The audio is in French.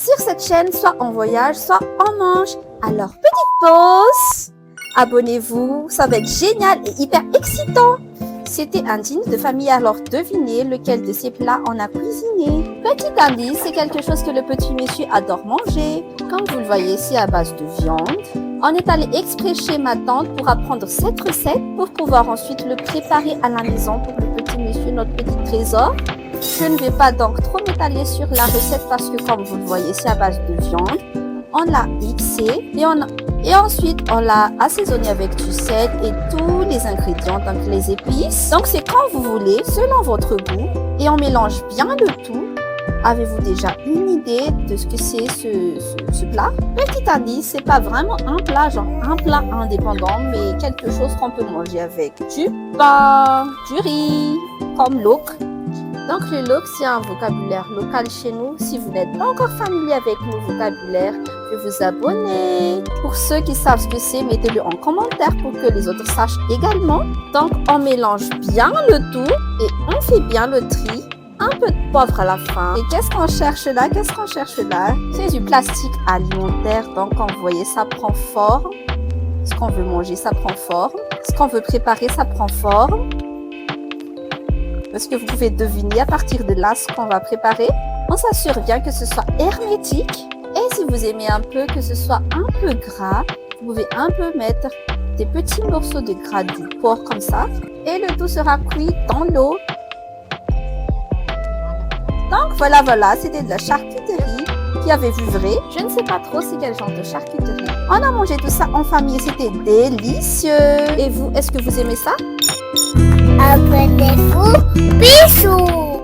Sur cette chaîne, soit on voyage, soit on mange. Alors, petite pause. Abonnez-vous, ça va être génial et hyper excitant. C'était un dîner de famille, alors devinez lequel de ces plats on a cuisiné. Petit indice, c'est quelque chose que le petit monsieur adore manger. Comme vous le voyez ici à base de viande. On est allé exprès chez ma tante pour apprendre cette recette pour pouvoir ensuite le préparer à la maison pour le petit monsieur, notre petit trésor. Je ne vais pas donc trop m'étaler sur la recette parce que comme vous le voyez ici à base de viande, on l'a mixé et ensuite on l'a assaisonné avec du sel et tous les ingrédients, donc les épices. Donc c'est quand vous voulez, selon votre goût, et on mélange bien le tout. Avez-vous déjà une idée de ce que c'est ce plat? Petit indice, c'est pas vraiment un plat, genre un plat indépendant, mais quelque chose qu'on peut manger avec du pain, du riz, comme l'ocre. Donc le l'ocre, c'est un vocabulaire local chez nous. Si vous n'êtes pas encore familier avec nos vocabulaires, je vais vous abonner. Pour ceux qui savent ce que c'est, mettez-le en commentaire pour que les autres sachent également. Donc on mélange bien le tout et on fait bien le tri. Un peu de poivre à la fin. Et qu'est-ce qu'on cherche là? C'est du plastique alimentaire. Donc, quand vous voyez, ça prend forme. Ce qu'on veut manger, ça prend forme. Ce qu'on veut préparer, ça prend forme. Est-ce que vous pouvez deviner à partir de là ce qu'on va préparer? On s'assure bien que ce soit hermétique. Et si vous aimez un peu que ce soit un peu gras, vous pouvez un peu mettre des petits morceaux de gras du porc comme ça. Et le tout sera cuit dans l'eau. Donc voilà, c'était de la charcuterie qui avait vu vrai. Je ne sais pas trop c'est quel genre de charcuterie. On a mangé tout ça en famille, c'était délicieux. Et vous, est-ce que vous aimez ça? Abonnez-vous, bisous.